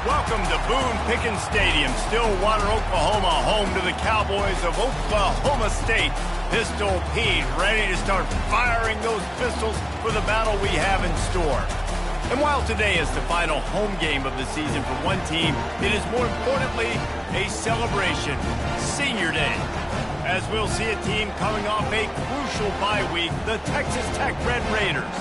Welcome to Boone Pickens Stadium, Stillwater, Oklahoma, home to the Cowboys of Oklahoma State. Pistol Pete ready to start firing those pistols for the battle we have in store. And while today is the final home game of the season for one team, it is more importantly a celebration, Senior Day. As we'll see a team coming off a crucial bye week, the Texas Tech Red Raiders,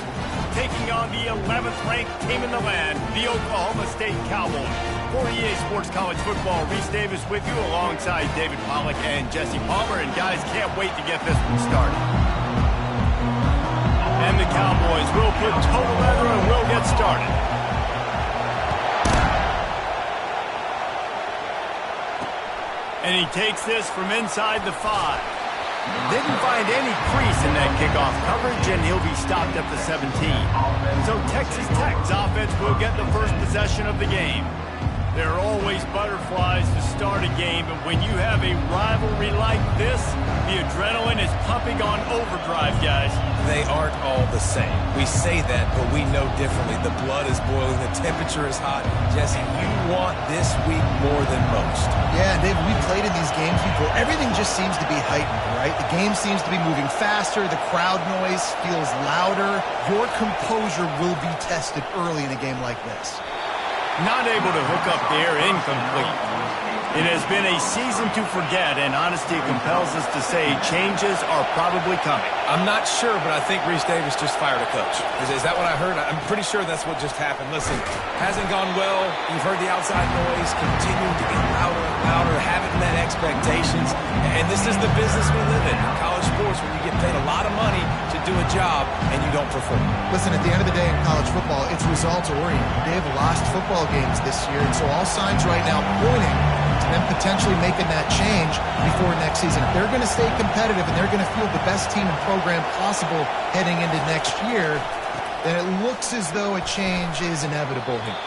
taking on the 11th ranked team in the land, the Oklahoma State Cowboys. For EA Sports College Football, Reese Davis with you alongside David Pollack and Jesse Palmer. And guys, can't wait to get this one started. And the Cowboys will put total leather and will get started. And he takes this from inside the 5. Didn't find any crease in that kickoff coverage, and he'll be stopped at the 17. So Texas Tech's offense will get the first possession of the game. There are always butterflies to start a game, but when you have a rivalry like this, the adrenaline is pumping on overdrive, guys. They aren't all the same. We say that, but we know differently. The blood is boiling. The temperature is hot. Jesse, you want this week more than most. Yeah, David, we played in these games before. Everything just seems to be heightened, right? The game seems to be moving faster. The crowd noise feels louder. Your composure will be tested early in a game like this. Not able to hook up there, incomplete. It has been a season to forget, and honesty compels us to say changes are probably coming. I'm not sure, but I think Reese Davis just fired a coach. Is that what I heard? I'm pretty sure that's what just happened. Listen, hasn't gone well. You've heard the outside noise continuing to get louder and louder, haven't met expectations. And this is the business we live in college sports, where you get paid a lot of money to do a job and you don't perform. Listen, at the end of the day in college football, it's results oriented. They have lost football games this year, and so all signs right now pointing to them potentially making that change before next season. If they're going to stay competitive and they're going to field the best team and program possible heading into next year, then it looks as though a change is inevitable here.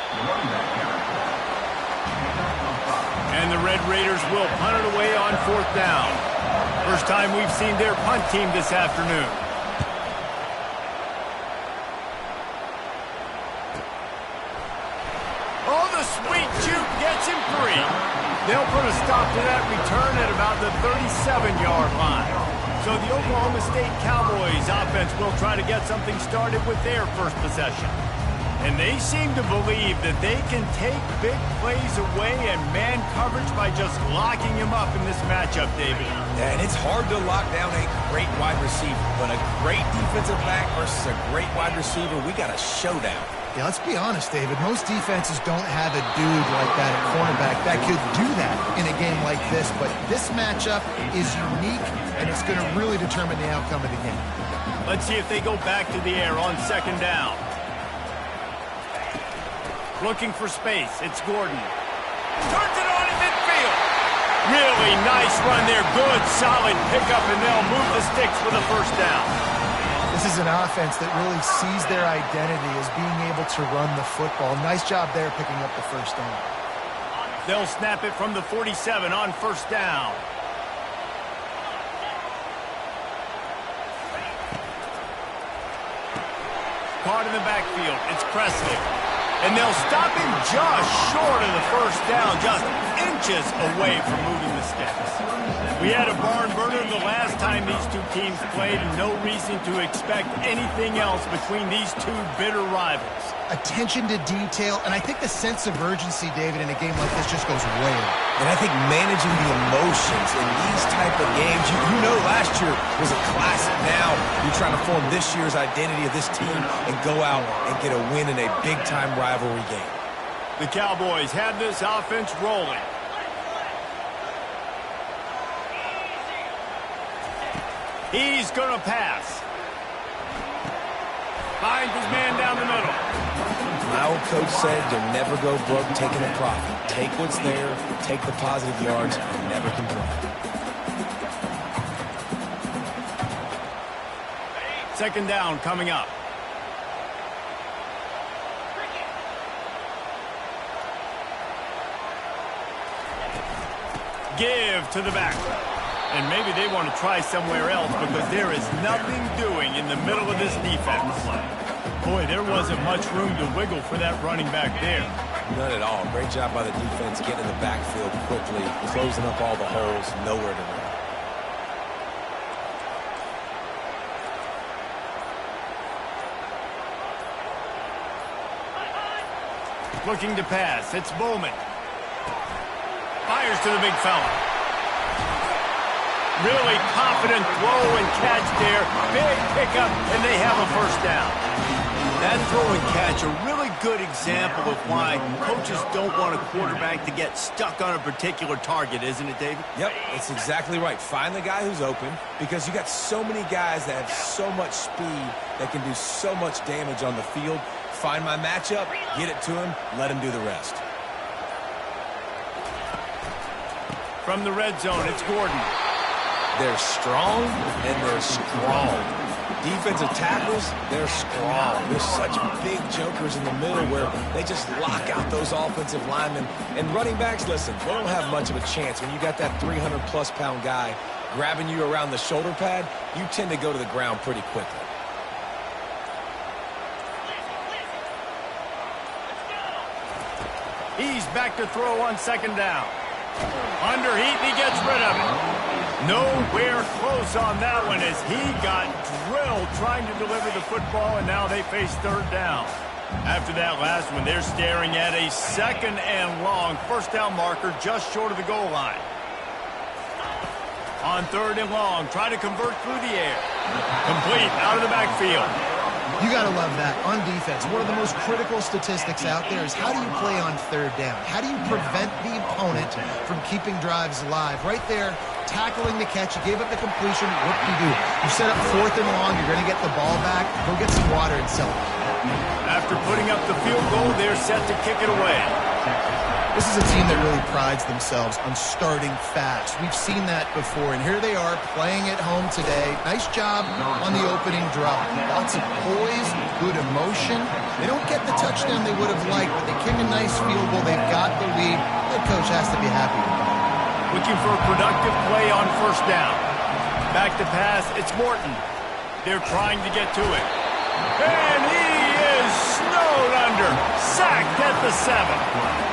And the Red Raiders will punt it away on 4th down. First time we've seen their punt team this afternoon. Oh, the sweet juke gets him free. They'll put a stop to that return at about the 37-yard line. So the Oklahoma State Cowboys offense will try to get something started with their first possession. And they seem to believe that they can take big plays away and man coverage by just locking him up in this matchup, David. Yeah, and it's hard to lock down a great wide receiver, but a great defensive back versus a great wide receiver, we got a showdown. Yeah, let's be honest, David. Most defenses don't have a dude like that at cornerback that could do that in a game like this, but this matchup is unique, and it's going to really determine the outcome of the game. Let's see if they go back to the air on 2nd down. Looking for space. It's Gordon. Turns it on in midfield. Really nice run there. Good, solid pickup, and they'll move the sticks for the first down. This is an offense that really sees their identity as being able to run the football. Nice job there picking up the first down. They'll snap it from the 47 on 1st down. Caught in the backfield. It's Presley. And they'll stop him just short of the first down, just inches away from moving the sticks. We had a barn burner the last time these two teams played, and no reason to expect anything else between these two bitter rivals. Attention to detail, and I think the sense of urgency, David, in a game like this just goes way up. And I think managing the emotions in these type of games, you know last year was a classic. Now you're trying to form this year's identity of this team and go out and get a win in a big-time rivalry game. The Cowboys have this offense rolling. He's going to pass. Finds his man down the middle. My old coach said you'll never go broke taking a profit. Take what's there, take the positive yards, and never complain. 2nd down coming up. Give to the back. And maybe they want to try somewhere else because there is nothing doing in the middle of this defense. Boy, there wasn't much room to wiggle for that running back there. None at all. Great job by the defense getting in the backfield quickly, closing up all the holes, nowhere to run. Looking to pass. It's Bowman. Fires to the big fella. Really confident throw and catch there. Big pickup, and they have a first down. That throw and catch, a really good example of why coaches don't want a quarterback to get stuck on a particular target, isn't it, David? Yep, that's exactly right. Find the guy who's open, because you got so many guys that have so much speed that can do so much damage on the field. Find my matchup, get it to him, let him do the rest. From the red zone, it's Gordon. They're strong, and they're strong. Defensive tackles, they're strong. They're such big jokers in the middle where they just lock out those offensive linemen. And running backs, listen, they don't have much of a chance. When you got that 300-plus pound guy grabbing you around the shoulder pad, you tend to go to the ground pretty quickly. He's back to throw on second down. Under heat, and he gets rid of it. Nowhere close on that one as he got drilled trying to deliver the football, and now they face third down. After that last one, they're staring at a second and long. First down marker just short of the goal line. On third and long, try to convert through the air. Complete out of the backfield. You got to love that. On defense, one of the most critical statistics out there is how do you play on third down? How do you prevent the opponent from keeping drives alive? Right there, tackling the catch. You gave up the completion. What do? You set up fourth and long. You're going to get the ball back. Go get some water and sell it. After putting up the field goal, they're set to kick it away. This is a team that really prides themselves on starting fast. We've seen that before, and here they are playing at home today. Nice job on the opening drop. Lots of poise, good emotion. They don't get the touchdown they would have liked, but they kick a nice field goal. They've got the lead. Head coach has to be happy with that. Looking for a productive play on first down. Back to pass, it's Morton. They're trying to get to it. And he is snowed under. Sacked at the 7.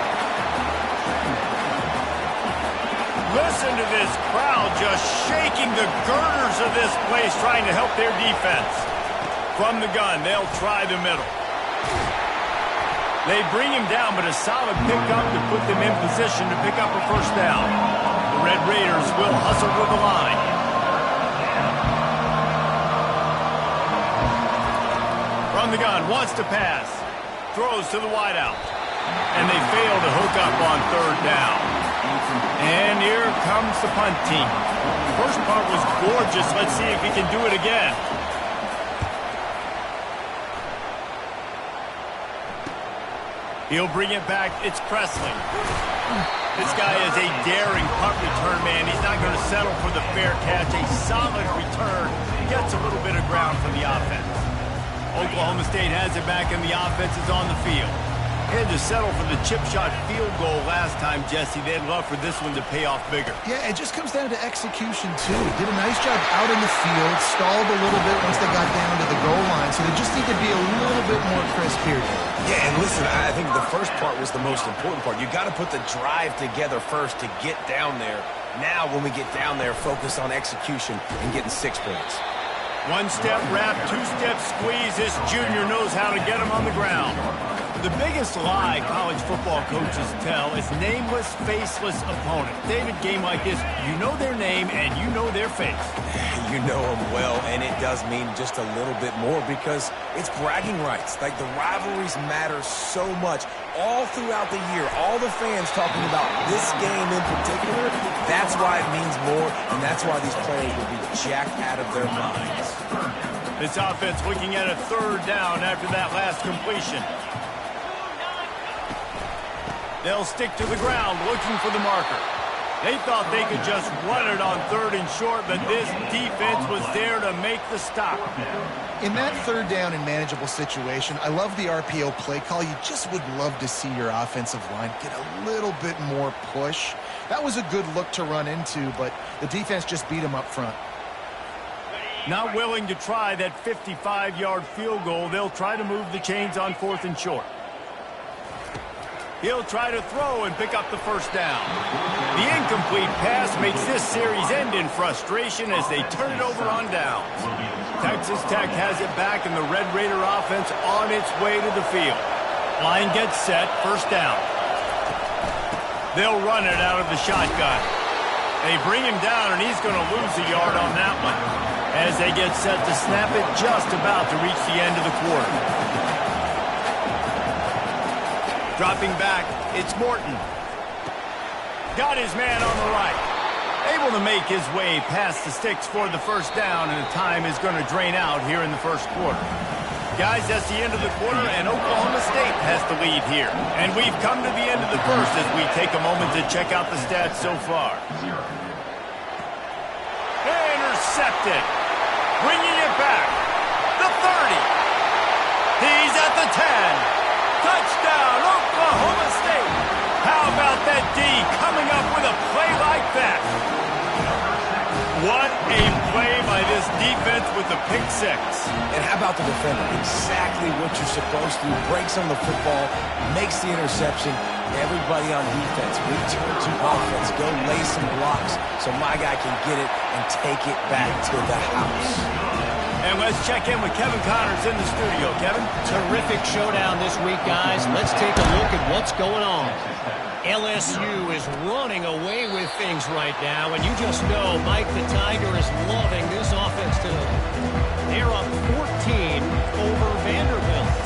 Listen to this crowd just shaking the girders of this place, trying to help their defense. From the gun, they'll try the middle. They bring him down, but a solid pickup to put them in position to pick up a first down. The Red Raiders will hustle to the line. From the gun, wants to pass. Throws to the wideout. And they fail to hook up on third down. And here comes the punt team. First part was gorgeous. Let's see if he can do it again. He'll bring it back. It's Presley. This guy is a daring punt return man. He's not going to settle for the fair catch. A solid return. Gets a little bit of ground from the offense. Oklahoma State has it back, and the offense is on the field. Had to settle for the chip shot field goal last time, Jesse. They'd love for this one to pay off bigger. Yeah, it just comes down to execution, too. Did a nice job out in the field, stalled a little bit once they got down to the goal line, so they just need to be a little bit more crisp here. Yeah, and listen, I think the first part was the most important part. You got to put the drive together first to get down there. Now, when we get down there, focus on execution and getting 6 points. One-step wrap, two-step squeeze. This junior knows how to get him on the ground. The biggest lie college football coaches tell is nameless, faceless opponent. David, game like this, you know their name and you know their face. You know them well, and it does mean just a little bit more because it's bragging rights. Like, the rivalries matter so much all throughout the year. All the fans talking about this game in particular, that's why it means more, and that's why these players will be jacked out of their minds. This offense looking at a third down after that last completion. They'll stick to the ground looking for the marker. They thought they could just run it on third and short, but this defense was there to make the stop. In that third down and manageable situation, I love the RPO play call. You just would love to see your offensive line get a little bit more push. That was a good look to run into, but the defense just beat them up front. Not willing to try that 55-yard field goal. They'll try to move the chains on fourth and short. He'll try to throw and pick up the first down. The incomplete pass makes this series end in frustration as they turn it over on downs. Texas Tech has it back, and the Red Raider offense on its way to the field. Line gets set, first down. They'll run it out of the shotgun. They bring him down, and he's going to lose a yard on that one as they get set to snap it just about to reach the end of the quarter. Dropping back, it's Morton. Got his man on the right. Able to make his way past the sticks for the first down, and the time is going to drain out here in the first quarter. Guys, that's the end of the quarter, and Oklahoma State has the lead here. And we've come to the end of the first as we take a moment to check out the stats so far. Intercepted. Bringing it back. The 30. He's at the 10. Touchdown, Oklahoma State. How about that D coming up with a play like that? What a play by this defense with the pick six. And how about the defender? Exactly what you're supposed to do. Breaks on the football, makes the interception. Everybody on defense, return to offense. Go lay some blocks so my guy can get it and take it back to the house. And let's check in with Kevin Connors in the studio. Kevin? Terrific showdown this week, guys. Let's take a look at what's going on. LSU is running away with things right now, and you just know Mike the Tiger is loving this offense today. They're up 14 over Vanderbilt.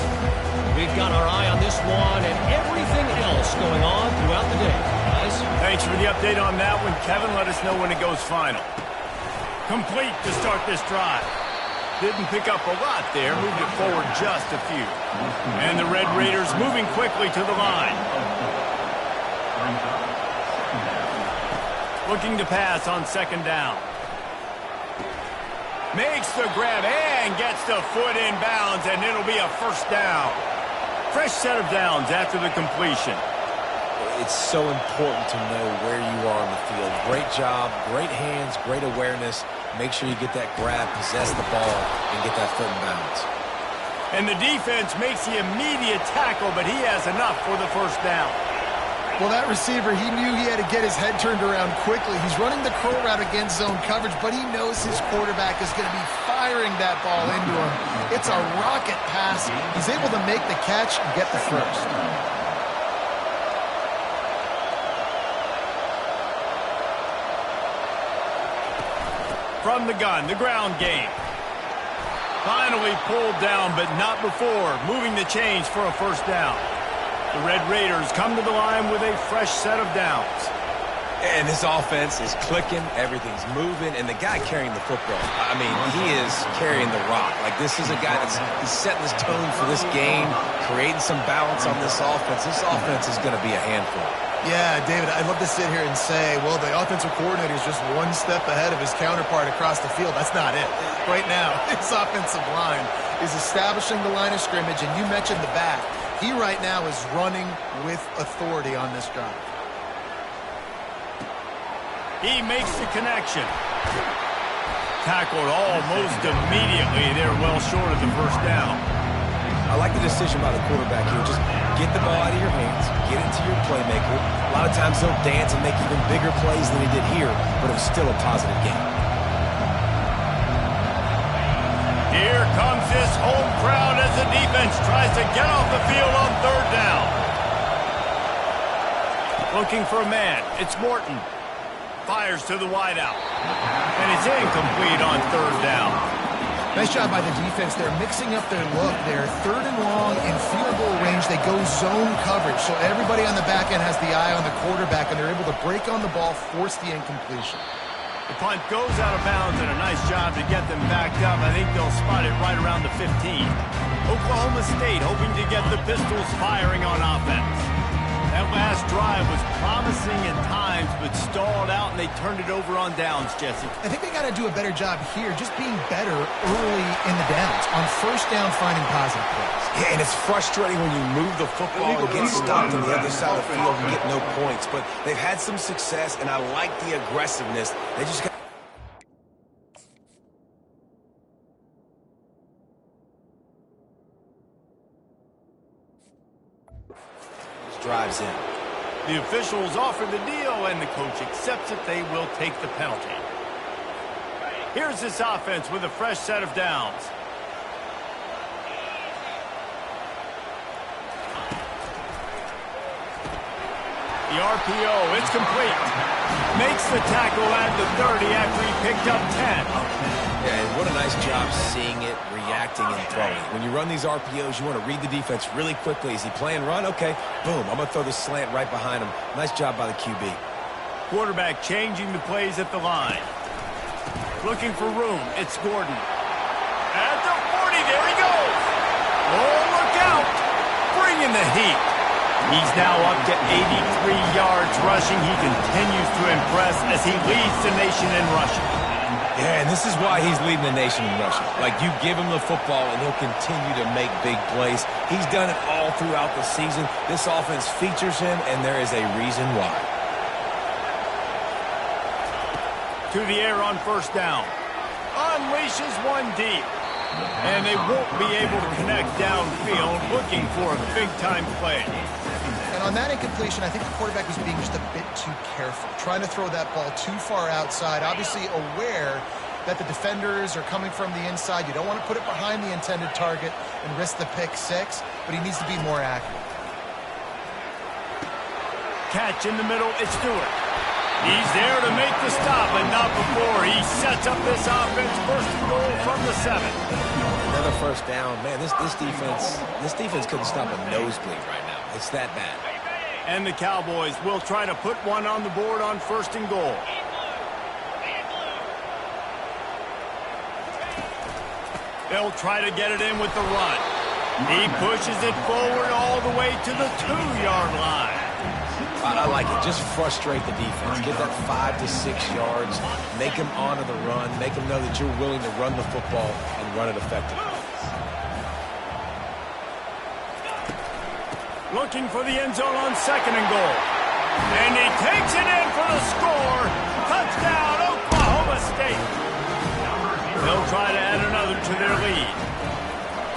We've got our eye on this one and everything else going on throughout the day, guys. Thanks for the update on that one, Kevin. Let us know when it goes final. Complete to start this drive. Didn't pick up a lot there, moved it forward just a few. And the Red Raiders moving quickly to the line. Looking to pass on second down. Makes the grab and gets the foot in bounds, and it'll be a first down. Fresh set of downs after the completion. It's so important to know where you are on the field. Great job, great hands, great awareness. Make sure you get that grab, possess the ball, and get that foot in bounds. And the defense makes the immediate tackle, but he has enough for the first down. Well, that receiver, he knew he had to get his head turned around quickly. He's running the curl route against zone coverage, but he knows his quarterback is going to be firing that ball into him. It's a rocket pass. He's able to make the catch and get the first. From the gun, the ground game. Finally pulled down, but not before moving the chains for a first down. The Red Raiders come to the line with a fresh set of downs. And this offense is clicking, everything's moving, and the guy carrying the football, I mean, he is carrying the rock. Like, this is a guy that's setting his tone for this game, creating some balance on this offense. This offense is going to be a handful. Yeah, David, I'd love to sit here and say, well, the offensive coordinator is just one step ahead of his counterpart across the field. That's not it. Right now, his offensive line is establishing the line of scrimmage, and you mentioned the back. He right now is running with authority on this drive. He makes the connection. Tackled almost immediately. They're well short of the first down. I like the decision by the quarterback here. Just get the ball out of your hands, get it to your playmaker. A lot of times he'll dance and make even bigger plays than he did here, but it was still a positive game. Here comes this home crowd as the defense tries to get off the field on third down. Looking for a man. It's Morton. Fires to the wideout. And it's incomplete on third down. Nice job by the defense. They're mixing up their look. They're third and long in field goal range. They go zone coverage, so everybody on the back end has the eye on the quarterback, and they're able to break on the ball, force the incompletion. The punt goes out of bounds, and a nice job to get them backed up. I think they'll spot it right around the 15. Oklahoma State hoping to get the Pistols firing on offense. That last drive was promising at times, but stalled out, and they turned it over on downs, Jesse. I think they got to do a better job here, just being better early in the downs. On first down, finding positive plays. Yeah, and it's frustrating when you move the football and get stopped on the other side of the field and get no points. But they've had some success, and I like the aggressiveness. They just got drives in. The officials offer the deal, and the coach accepts it. They will take the penalty. Here's this offense with a fresh set of downs. The RPO, it's complete. Makes the tackle at the 30 after he picked up 10. Yeah, and what a nice job seeing it, reacting, and throwing. When you run these RPOs, you want to read the defense really quickly. Is he playing run? Okay, boom, I'm going to throw the slant right behind him. Nice job by the QB. Quarterback changing the plays at the line. Looking for room, it's Gordon. At the 40, there he goes. Oh, look out. Bringing the heat. He's now up to 83 yards rushing. He continues to impress as he leads the nation in rushing. Yeah, and this is why he's leading the nation in rushing. Like, you give him the football, and he'll continue to make big plays. He's done it all throughout the season. This offense features him, and there is a reason why. To the air on first down. Unleashes one deep. And they won't be able to connect downfield, looking for a big-time play. And on that incompletion, I think the quarterback was being just a bit too careful, trying to throw that ball too far outside, obviously aware that the defenders are coming from the inside. You don't want to put it behind the intended target and risk the pick six, but he needs to be more accurate. Catch in the middle, it's Stewart. He's there to make the stop, but not before. He sets up this offense, first and goal from the 7. Another first down. Man, this defense couldn't stop a nosebleed right now. It's that bad. And the Cowboys will try to put one on the board on first and goal. They'll try to get it in with the run. He pushes it forward all the way to the 2-yard line. I like it. Just frustrate the defense. Get that 5 to 6 yards. Make them honor the run. Make them know that you're willing to run the football and run it effectively. Looking for the end zone on second and goal. And he takes it in for the score. Touchdown, Oklahoma State. They'll try to add another to their lead.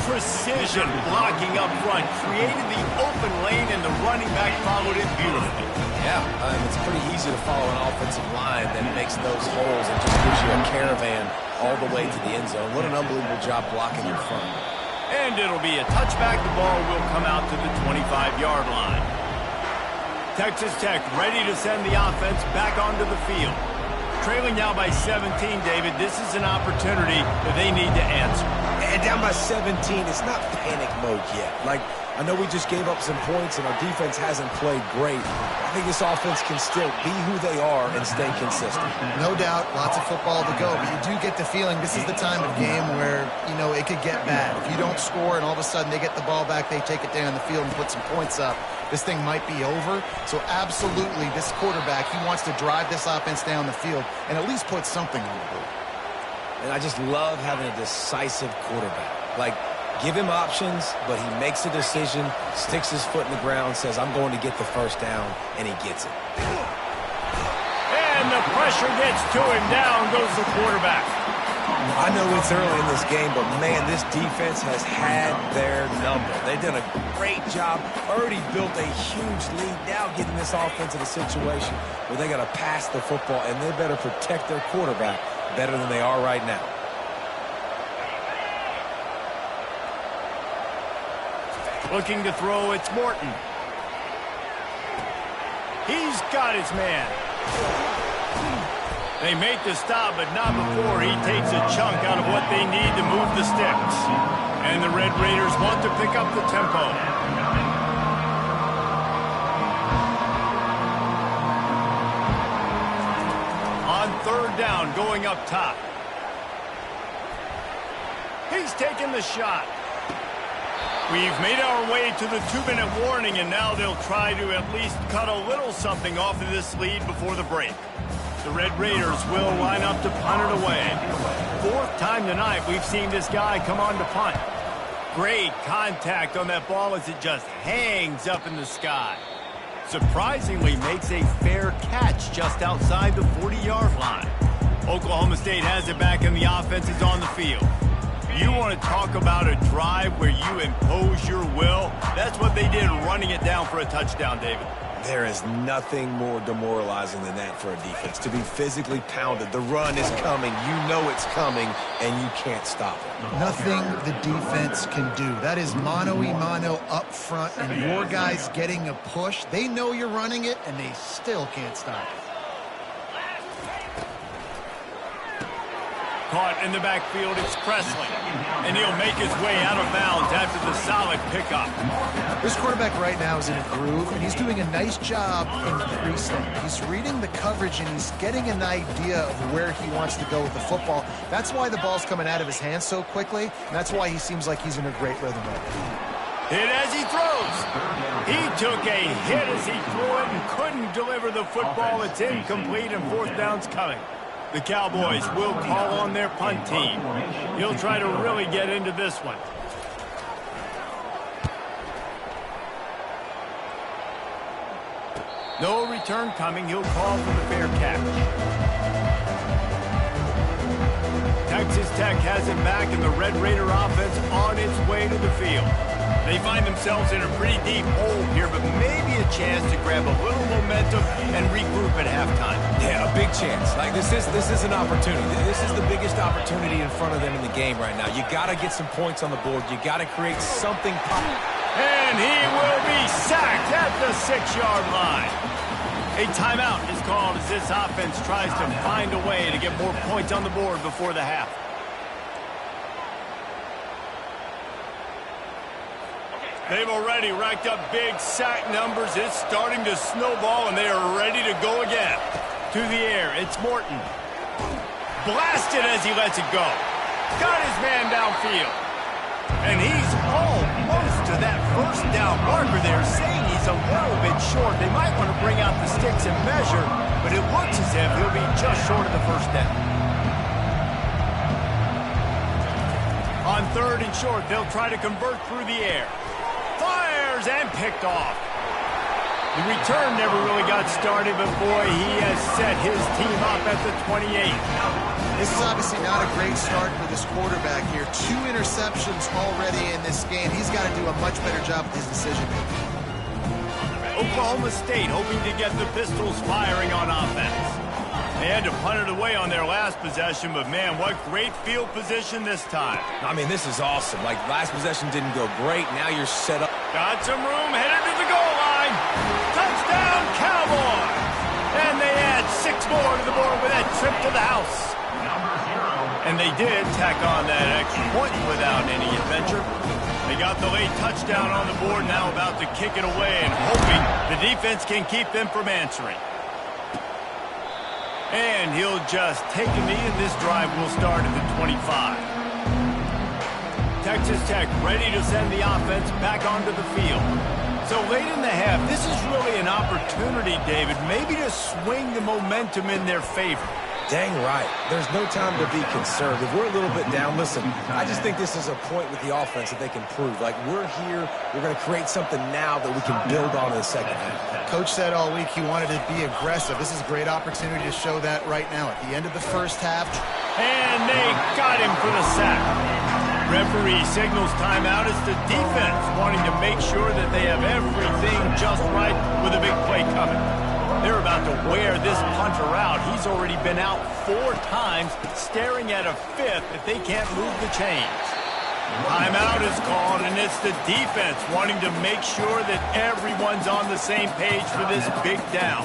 Precision blocking up front created the open lane, and the running back followed it beautifully. Yeah, it's pretty easy to follow an offensive line that makes those holes and just gives you a caravan all the way to the end zone. What an unbelievable job blocking in front. And it'll be a touchback. The ball will come out to the 25-yard line. Texas Tech ready to send the offense back onto the field. Trailing now by 17, David. This is an opportunity that they need to answer. And down by 17, it's not panic mode yet. Like, I know we just gave up some points and our defense hasn't played great. I think this offense can still be who they are and stay consistent. No doubt, lots of football to go, but you do get the feeling this is the time of game where, you know, it could get bad. If you don't score and all of a sudden they get the ball back, they take it down the field and put some points up, this thing might be over. So absolutely, this quarterback, he wants to drive this offense down the field and at least put something on the board. And I just love having a decisive quarterback. Like, give him options, but he makes a decision, sticks his foot in the ground, says, I'm going to get the first down, and he gets it. And the pressure gets to him. Down goes the quarterback. I know it's early in this game, but, man, this defense has had their number. They've done a great job, already built a huge lead, now getting this offense in a situation where they got to pass the football, and they better protect their quarterback better than they are right now. Looking to throw, it's Morton. He's got his man. They make the stop, but not before he takes a chunk out of what they need to move the sticks. And the Red Raiders want to pick up the tempo. On third down, going up top. He's taking the shot. We've made our way to the 2-minute warning, and now they'll try to at least cut a little something off of this lead before the break. The Red Raiders will line up to punt it away. Fourth time tonight we've seen this guy come on to punt. Great contact on that ball as it just hangs up in the sky. Surprisingly makes a fair catch just outside the 40-yard line. Oklahoma State has it back and the offense is on the field. You want to talk about a drive where you impose your will? That's what they did, running it down for a touchdown, David. There is nothing more demoralizing than that for a defense. To be physically pounded. The run is coming. You know it's coming, and you can't stop it. Nothing the defense can do. That is mano-a-mano up front, and your guys getting a push. They know you're running it, and they still can't stop it. Caught in the backfield, it's Presley. And he'll make his way out of bounds after the solid pickup. This quarterback right now is in a groove, and he's doing a nice job in pre-snap. He's reading the coverage, and he's getting an idea of where he wants to go with the football. That's why the ball's coming out of his hands so quickly, and that's why he seems like he's in a great rhythm right now. Hit as he throws. He took a hit as he threw it and couldn't deliver the football. It's incomplete, and fourth down's coming. The Cowboys will call on their punt team. He'll try to really get into this one. No return coming. He'll call for the fair catch. Texas Tech has it back, and the Red Raider offense on its way to the field. They find themselves in a pretty deep hole here, but maybe a chance to grab a little momentum and regroup at halftime. Yeah, a big chance. Like this is an opportunity. This is the biggest opportunity in front of them in the game right now. You got to get some points on the board. You got to create something. And he will be sacked at the 6-yard line. A timeout is called as this offense tries to find a way to get more points on the board before the half. They've already racked up big sack numbers. It's starting to snowball, and they are ready to go again. To the air, it's Morton. Blasted as he lets it go. Got his man downfield. And he's almost to that first down marker there, saying he's a little bit short. They might want to bring out the sticks and measure, but it looks as if he'll be just short of the first down. On third and short, they'll try to convert through the air. Fires and picked off. The return never really got started, but boy, he has set his team up at the 28. This is obviously not a great start for this quarterback here. 2 interceptions already in this game. He's got to do a much better job with his decision-making. Oklahoma State hoping to get the Pistols firing on offense. They had to punt it away on their last possession, but man, what great field position this time. I mean, this is awesome. Like, last possession didn't go great. Now you're set up. Got some room, headed to the goal line. Touchdown, Cowboys! And they add 6 more to the board with that trip to the house. And they did tack on that extra point without any adventure. They got the late touchdown on the board, now about to kick it away and hoping the defense can keep them from answering. And he'll just take a knee, and this drive will start at the 25. Texas Tech ready to send the offense back onto the field. So late in the half, this is really an opportunity, David, maybe to swing the momentum in their favor. Dang right. There's no time to be concerned. If we're a little bit down, listen, I just think this is a point with the offense that they can prove. Like, we're here, we're going to create something now that we can build on in the second half. Coach said all week he wanted to be aggressive. This is a great opportunity to show that right now at the end of the first half. And they got him for the sack. Referee signals timeout. It's the defense wanting to make sure that they have everything just right with a big play coming. They're about to wear this punter out. He's already been out 4 times, staring at a 5th if they can't move the chains. Timeout is called, and it's the defense wanting to make sure that everyone's on the same page for this big down.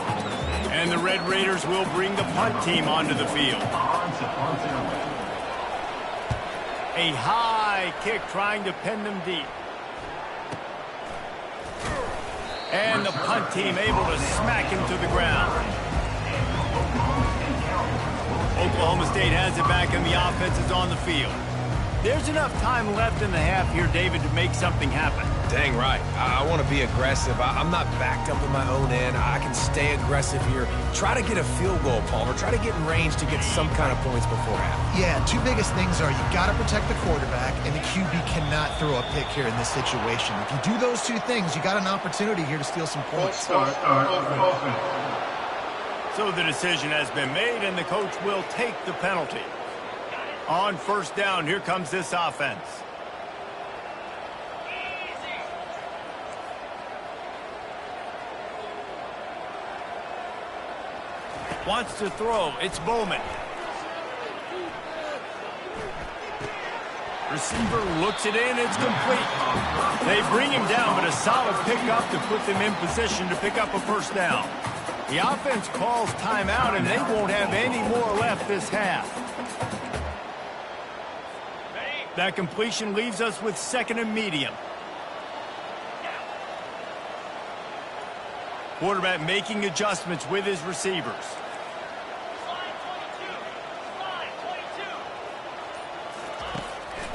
And the Red Raiders will bring the punt team onto the field. A high kick trying to pin them deep. And the punt team able to smack him to the ground. Oklahoma State has it back, and the offense is on the field. There's enough time left in the half here, David, to make something happen. Dang right. I want to be aggressive. I'm not backed up in my own end. I can stay aggressive here. Try to get a field goal, Palmer. Try to get in range to get some kind of points before half. Yeah, 2 biggest things are you got to protect the quarterback, and the QB cannot throw a pick here in this situation. If you do those 2 things, you got an opportunity here to steal some points. So the decision has been made, and the coach will take the penalty. On first down, here comes this offense. Wants to throw. It's Bowman. Receiver looks it in. It's complete. They bring him down, but a solid pickup to put them in position to pick up a first down. The offense calls timeout, and they won't have any more left this half. That completion leaves us with 2nd and medium. Quarterback making adjustments with his receivers.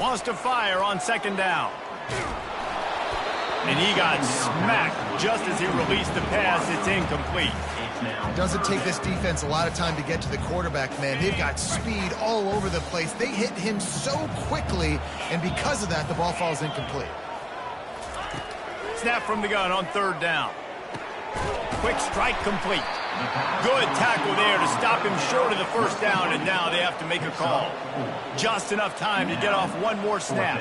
Wants to fire on 2nd down. And he got smacked just as he released the pass. It's incomplete. It doesn't take this defense a lot of time to get to the quarterback, man. They've got speed all over the place. They hit him so quickly, and because of that, the ball falls incomplete. Snap from the gun on 3rd down. Quick strike complete. Good tackle there to stop him short of the first down, and now they have to make a call. Just enough time to get off one more snap.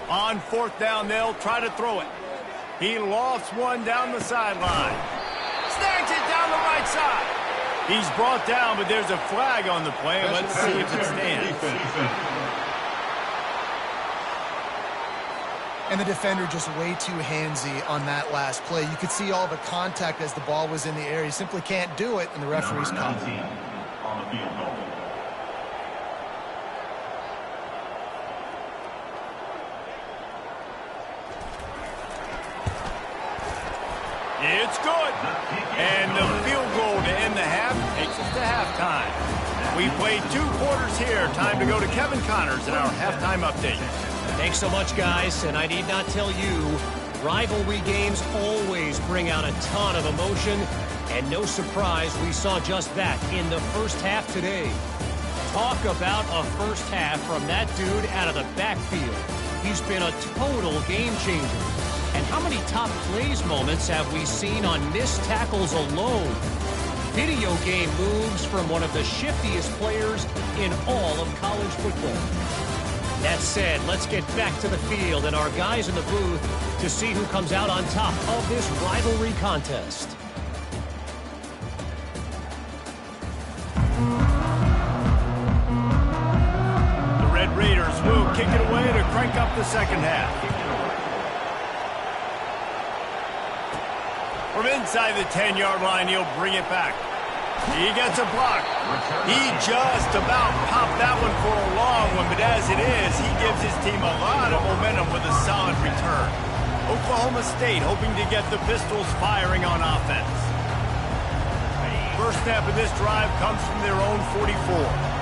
On 4th down, they'll try to throw it. He lofts one down the sideline. Snags it down the right side. He's brought down, but there's a flag on the play. Let's see if it stands. And the defender just way too handsy on that last play. You could see all the contact as the ball was in the air. He simply can't do it, and the referee's caught it. It's good. And the field goal to end the half takes us to halftime. We played 2 quarters here. Time to go to Kevin Connors in our halftime update. Thanks so much, guys. And I need not tell you, rivalry games always bring out a ton of emotion. And no surprise, we saw just that in the first half today. Talk about a first half from that dude out of the backfield. He's been a total game changer. And how many top plays moments have we seen on missed tackles alone? Video game moves from one of the shiftiest players in all of college football. That said, let's get back to the field and our guys in the booth to see who comes out on top of this rivalry contest. The Red Raiders will kick it away to crank up the second half. From inside the 10-yard line, he'll bring it back. He gets a block. He just about popped that one for a long one, but as it is, he gives his team a lot of momentum with a solid return. Oklahoma State hoping to get the Pistols firing on offense. First snap of this drive comes from their own 44.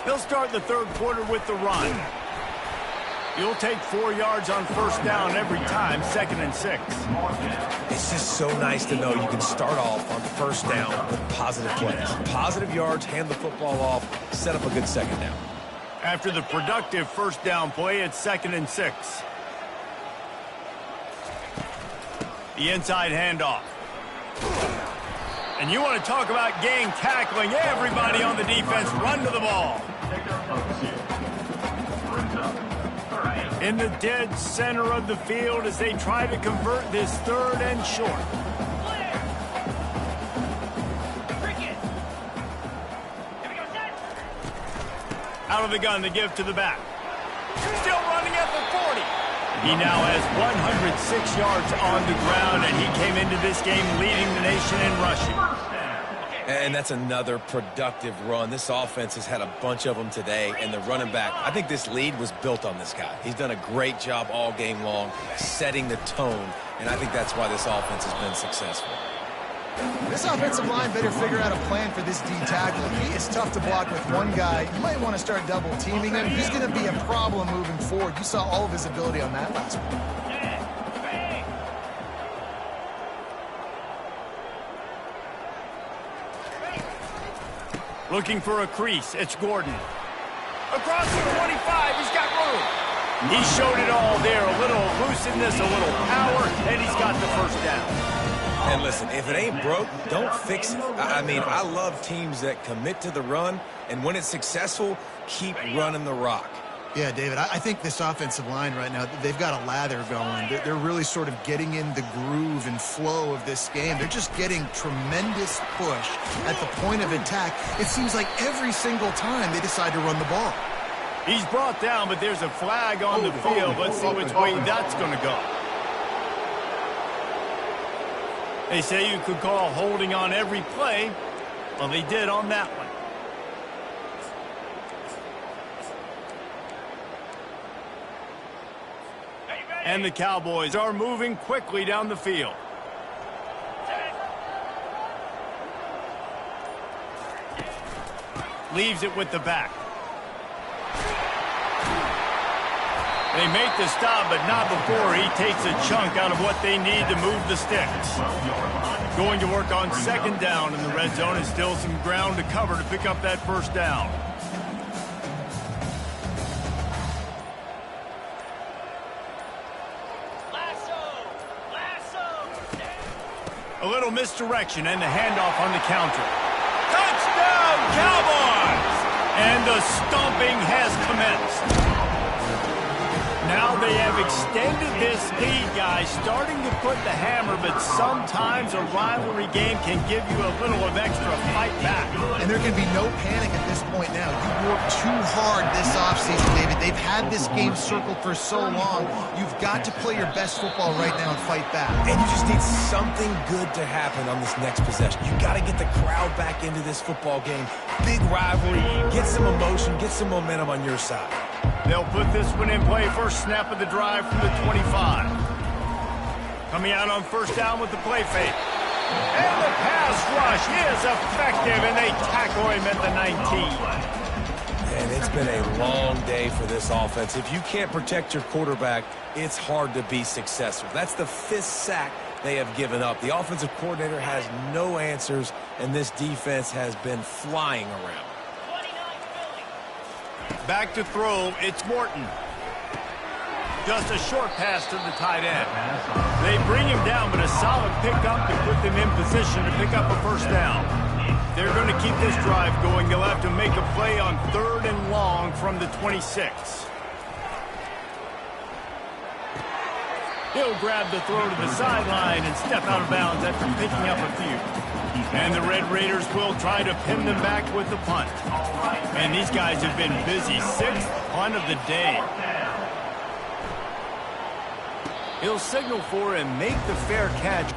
They'll start the 3rd quarter with the run. You'll take 4 yards on first down every time, 2nd and 6. It's just so nice to know you can start off on first down with positive plays. Positive yards, hand the football off, set up a good second down. After the productive first down play, it's 2nd and 6. The inside handoff. And you want to talk about gang tackling. Everybody on the defense run to the ball. In the dead center of the field as they try to convert this 3rd and short. Out of the gun to give to the back. Still running at the 40. He now has 106 yards on the ground, and he came into this game leading the nation in rushing. And that's another productive run. This offense has had a bunch of them today, and the running back, I think this lead was built on this guy. He's done a great job all game long, setting the tone, and I think that's why this offense has been successful. This offensive line better figure out a plan for this D tackle. He is tough to block with one guy. You might want to start double teaming him. He's going to be a problem moving forward. You saw all of his ability on that last one. Looking for a crease. It's Gordon. Across the 25. He's got room. He showed it all there. A little elusiveness, a little power, and he's got the first down. And listen, if it ain't broke, don't fix it. I mean, I love teams that commit to the run, and when it's successful, keep running the rock. Yeah, David, I think this offensive line right now, they've got a lather going. They're really sort of getting in the groove and flow of this game. They're just getting tremendous push at the point of attack. It seems like every single time they decide to run the ball. He's brought down, but there's a flag on the field. Let's see which way that's going to go. They say you could call holding on every play. Well, they did on that one. And the Cowboys are moving quickly down the field. Leaves it with the back. They make the stop, but not before he takes a chunk out of what they need to move the sticks. Going to work on second down in the red zone, and still some ground to cover to pick up that first down. A little misdirection and the handoff on the counter. Touchdown, Cowboys! And the stomping has commenced. Now they have extended this lead, guys, starting to put the hammer, but sometimes a rivalry game can give you a little of extra fight back. And there can be no panic at this point now. You worked too hard this offseason, David. They've had this game circled for so long. You've got to play your best football right now and fight back. And you just need something good to happen on this next possession. You got to get the crowd back into this football game. Big rivalry, get some emotion, get some momentum on your side. They'll put this one in play. First snap of the drive from the 25. Coming out on first down with the play fake. And the pass rush is effective, and they tackle him at the 19. And it's been a long day for this offense. If you can't protect your quarterback, it's hard to be successful. That's the 5th sack they have given up. The offensive coordinator has no answers, and this defense has been flying around. Back to throw, it's Morton. Just a short pass to the tight end. They bring him down, but a solid pickup to put them in position to pick up a first down. They're going to keep this drive going. They'll have to make a play on 3rd and long from the 26. He'll grab the throw to the sideline and step out of bounds after picking up a few. And the Red Raiders will try to pin them back with the punt. And these guys have been busy. 6th punt of the day. He'll signal for and make the fair catch.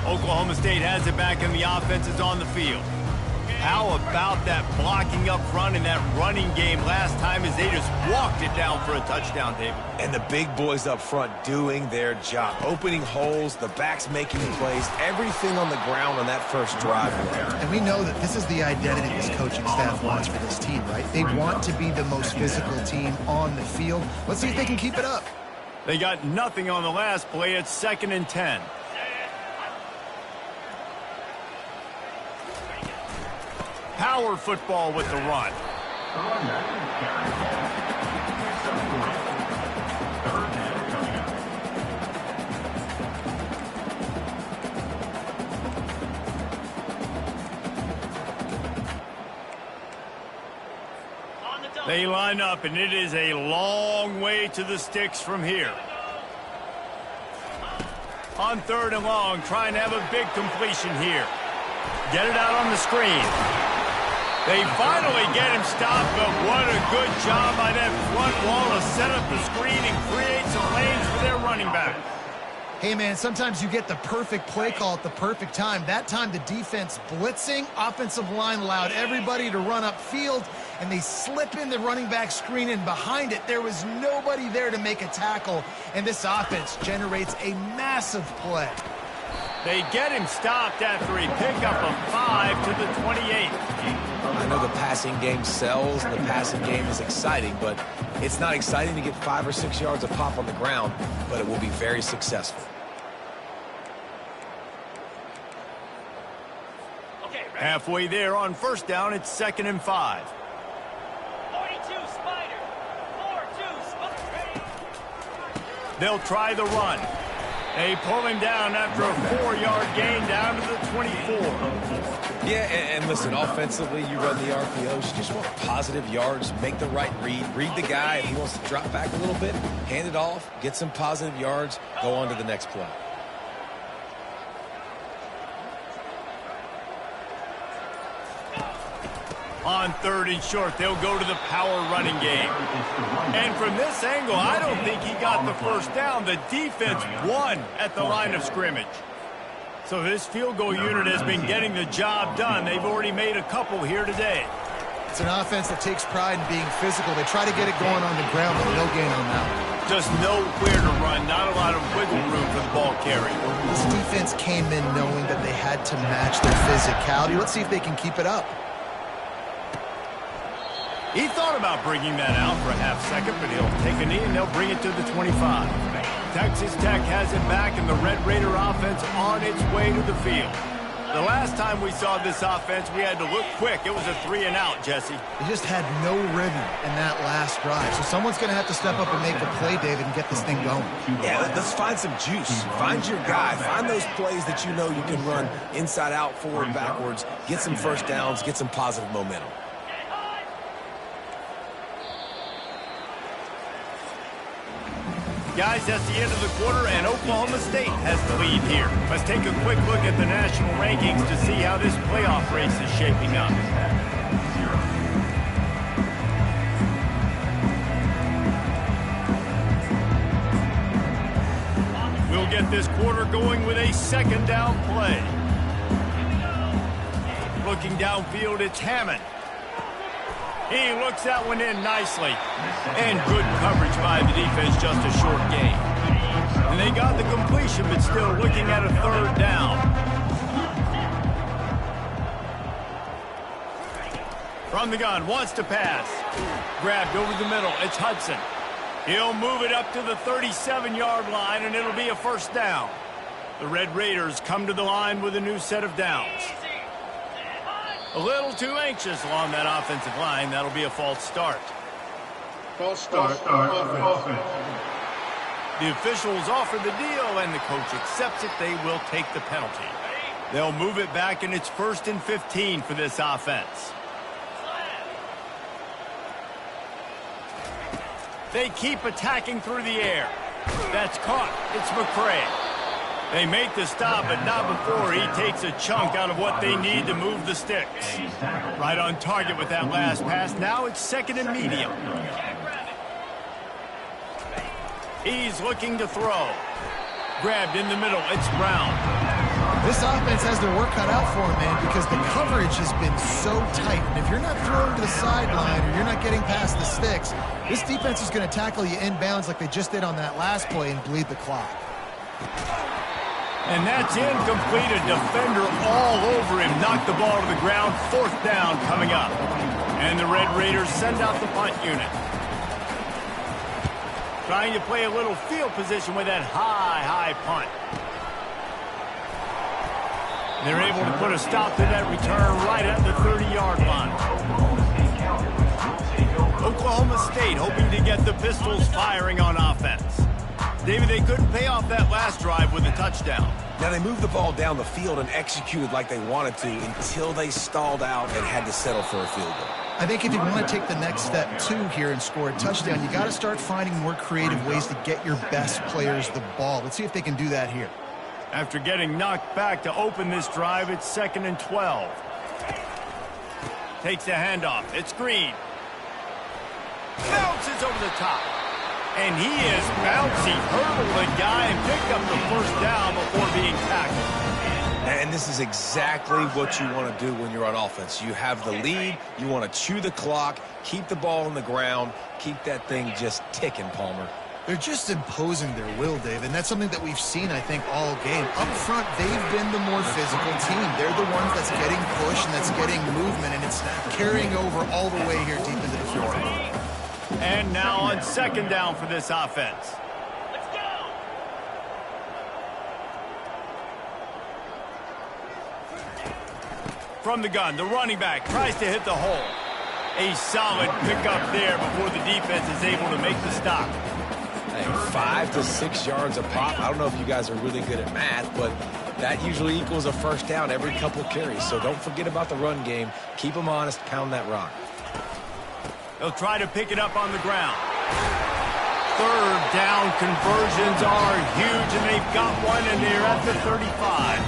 Oklahoma State has it back and the offense is on the field. How about that blocking up front and that running game last time as they just walked it down for a touchdown, David? And the big boys up front doing their job. Opening holes, the backs making plays, everything on the ground on that first drive. And we know that this is the identity this coaching staff wants for this team, right? They want to be the most physical team on the field. Let's see if they can keep it up. They got nothing on the last play. It's 2nd and 10. Power football with the run. They line up, and it is a long way to the sticks from here. On 3rd and long, trying to have a big completion here. Get it out on the screen. They finally get him stopped, but what a good job by that front wall to set up the screen and create some lanes for their running back. Hey, man, sometimes you get the perfect play call at the perfect time. That time the defense blitzing, offensive line allowed everybody to run upfield, and they slip in the running back screen, and behind it there was nobody there to make a tackle, and this offense generates a massive play. They get him stopped after a pickup of 5 to the 28. I know the passing game sells, and the passing game is exciting, but it's not exciting to get 5 or 6 yards of pop on the ground, but it will be very successful. Halfway there on 1st down, it's 2nd and 5. 42 Spider. 4-2 Spider. They'll try the run. They pull him down after a 4-yard gain down to the 24. Yeah, and listen, offensively, you run the RPOs. You just want positive yards, make the right read the guy. If he wants to drop back a little bit, hand it off, get some positive yards, go on to the next play. On 3rd and short, they'll go to the power running game. And from this angle, I don't think he got the 1st down. The defense won at the line of scrimmage. So this field goal unit has been getting the job done. They've already made a couple here today. It's an offense that takes pride in being physical. They try to get it going on the ground, but no gain on that one. Just nowhere to run, not a lot of wiggle room for the ball carry. This defense came in knowing that they had to match their physicality. Let's see if they can keep it up. He thought about bringing that out for a half second, but he'll take a knee and they'll bring it to the 25. Texas Tech has it back, and the Red Raider offense on its way to the field. The last time we saw this offense, we had to look quick. It was a 3-and-out, Jesse. They just had no rhythm in that last drive. So someone's going to have to step up and make a play, David, and get this thing going. Yeah, let's find some juice. Find your guy. Find those plays that you know you can run inside out, forward, backwards. Get some 1st downs. Get some positive momentum. Guys, that's the end of the quarter, and Oklahoma State has the lead here. Let's take a quick look at the national rankings to see how this playoff race is shaping up. We'll get this quarter going with a 2nd down play. Looking downfield, it's Hammond. He looks that one in nicely. And good coverage by the defense, just a short gain. And they got the completion, but still looking at a 3rd down. From the gun, wants to pass. Grabbed over the middle, it's Hudson. He'll move it up to the 37-yard line, and it'll be a 1st down. The Red Raiders come to the line with a new set of downs. A little too anxious along that offensive line. That'll be a false start. False start. Offense. The officials offer the deal, and the coach accepts it. They will take the penalty. They'll move it back, and it's 1st and 15 for this offense. They keep attacking through the air. That's caught. It's McCray. They make the stop, but not before he takes a chunk out of what they need to move the sticks. Right on target with that last pass. Now it's 2nd and medium. He's looking to throw. Grabbed in the middle. It's Brown. This offense has their work cut out for them, man, because the coverage has been so tight. And if you're not throwing to the sideline or you're not getting past the sticks, this defense is going to tackle you inbounds like they just did on that last play and bleed the clock. And that's incomplete. A defender all over him. Knocked the ball to the ground. 4th down coming up. And the Red Raiders send out the punt unit. Trying to play a little field position with that high punt. They're able to put a stop to that return right at the 30-yard line. Oklahoma State hoping to get the Pistols firing on offense. David, they couldn't pay off that last drive with a touchdown. Now, they moved the ball down the field and executed like they wanted to until they stalled out and had to settle for a field goal. I think if you want to take the next step, too, here and score a touchdown, you got to start finding more creative ways to get your best players the ball. Let's see if they can do that here. After getting knocked back to open this drive, it's 2nd and 12. Takes the handoff. It's Green. Bounces over the top. And he is bouncy, hurdled the guy and picked up the 1st down before being tackled. And this is exactly what you want to do when you're on offense. You have the lead. You want to chew the clock, keep the ball on the ground, keep that thing just ticking, Palmer. They're just imposing their will, Dave, and that's something that we've seen, I think, all game. Up front, they've been the more physical team. They're the ones that's getting push and that's getting movement, and it's carrying over all the way here deep into the floor. And now on 2nd down for this offense. Let's go. From the gun, the running back tries to hit the hole. A solid pickup there before the defense is able to make the stop. Hey, 5 to 6 yards a pop. I don't know if you guys are really good at math, but that usually equals a 1st down every couple carries. So don't forget about the run game. Keep them honest. Pound that rock. They'll try to pick it up on the ground. 3rd down conversions are huge, and they've got one, and they're at the 35.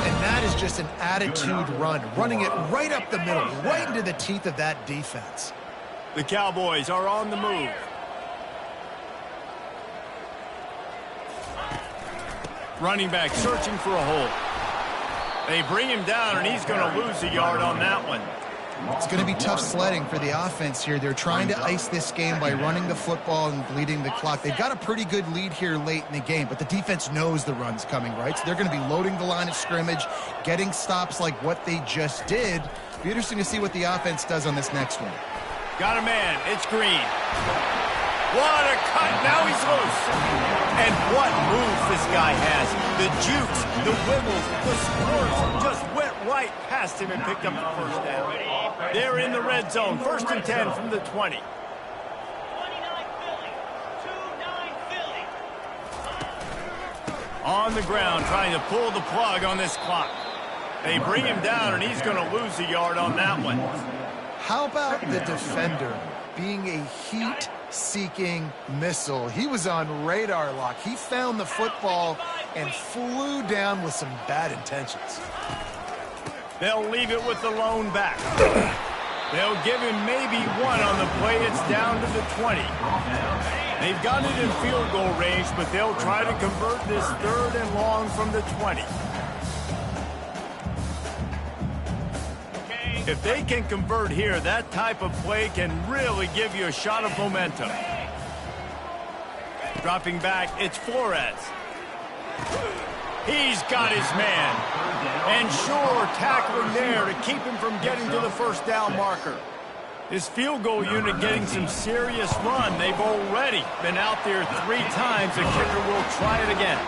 And that is just an attitude run, running it right up the middle, right into the teeth of that defense. The Cowboys are on the move. Running back searching for a hole. They bring him down, and he's going to lose a yard on that one. It's going to be tough sledding for the offense here. They're trying to ice this game by running the football and bleeding the clock. They've got a pretty good lead here late in the game, but the defense knows the run's coming, right? So they're going to be loading the line of scrimmage, getting stops like what they just did. Be interesting to see what the offense does on this next one. Got a man. It's Green. What a cut. Now he's loose. And what moves this guy has. The jukes, the wiggles, the squirts just went right past him and picked up the 1st down. They're in the red zone. 1st and 10 from the 20. 29 Philly. 2-9 Philly. On the ground trying to pull the plug on this clock. They bring him down, and he's going to lose a yard on that one. How about the defender being a heat-seeking missile? He was on radar lock. He found the football and flew down with some bad intentions. They'll leave it with the lone back. They'll give him maybe one on the play. It's down to the 20. They've got it in field goal range, but they'll try to convert this 3rd and long from the 20. If they can convert here, that type of play can really give you a shot of momentum. Dropping back, it's Flores. He's got his man. And sure, tackling there to keep him from getting to the 1st down marker. His field goal unit getting some serious run. They've already been out there 3 times. The kicker will try it again.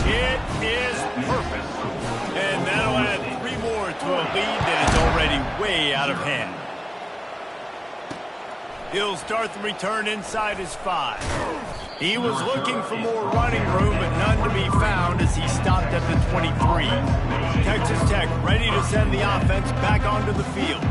It is perfect. And that'll add 3 more to a lead that is already way out of hand. He'll start the return inside his 5. He was looking for more running room, but none to be found as he stopped at the 23. Texas Tech ready to send the offense back onto the field.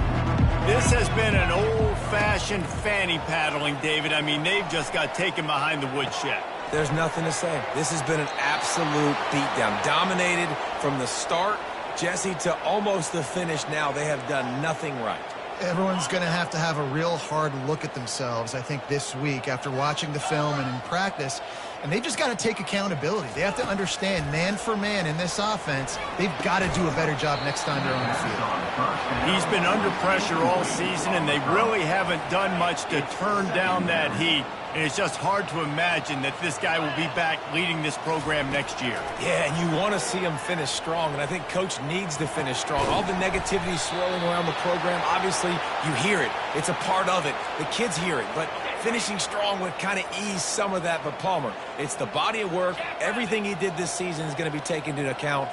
This has been an old-fashioned fanny paddling, David. I mean, they've just got taken behind the woodshed. There's nothing to say. This has been an absolute beatdown. Dominated from the start, Jesse, to almost the finish now. They have done nothing right. Everyone's going to have a real hard look at themselves, I think, this week after watching the film and in practice. And they just got to take accountability. They have to understand, man for man in this offense, they've got to do a better job next time they're on the field. He's been under pressure all season, and they really haven't done much to turn down that heat. And it's just hard to imagine that this guy will be back leading this program next year. Yeah, and you want to see him finish strong, and I think Coach needs to finish strong. All the negativity swirling around the program, obviously, you hear it. It's a part of it. The kids hear it, but finishing strong would kind of ease some of that. But Palmer, it's the body of work. Everything he did this season is going to be taken into account,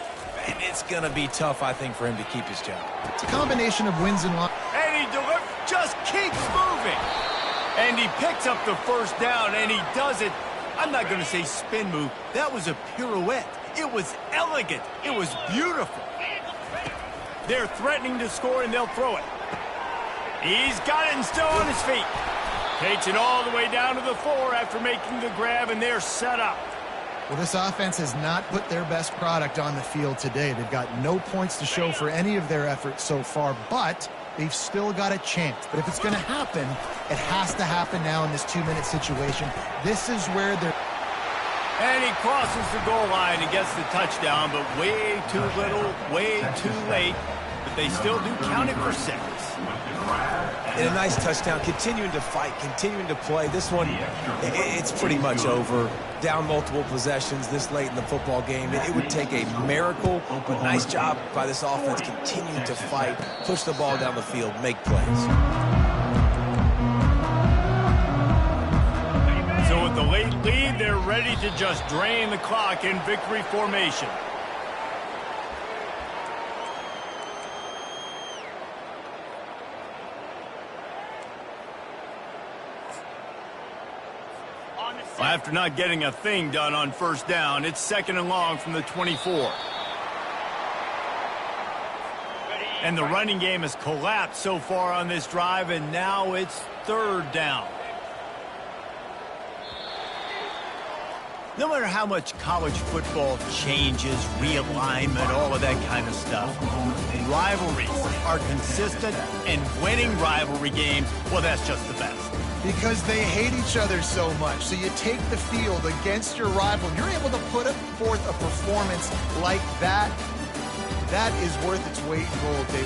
and it's going to be tough, I think, for him to keep his job. It's a combination of wins and losses. And he just keeps moving. And he picks up the first down, and he does it. I'm not going to say spin move. That was a pirouette. It was elegant. It was beautiful. They're threatening to score, and they'll throw it. He's got it and still on his feet. Takes it all the way down to the 4 after making the grab, and they're set up. Well, this offense has not put their best product on the field today. They've got no points to show for any of their efforts so far, but they've still got a chance. But if it's going to happen, it has to happen now in this 2-minute situation. This is where they're... And he crosses the goal line and gets the touchdown, but way too little, way too late. But they still do count it for 6. And a nice touchdown, continuing to fight, continuing to play. This one, it's pretty much over. Down multiple possessions this late in the football game. It would take a miracle, but nice job by this offense continuing to fight, push the ball down the field, make plays. So with the late lead, they're ready to just drain the clock in victory formation. After not getting a thing done on first down, it's 2nd and long from the 24. And the running game has collapsed so far on this drive, and now it's 3rd down. No matter how much college football changes, realignment, all of that kind of stuff, rivalries are consistent, and winning rivalry games, well, that's just the best. Because they hate each other so much. So you take the field against your rival. You're able to put forth a performance like that. That is worth its weight in gold, Dave.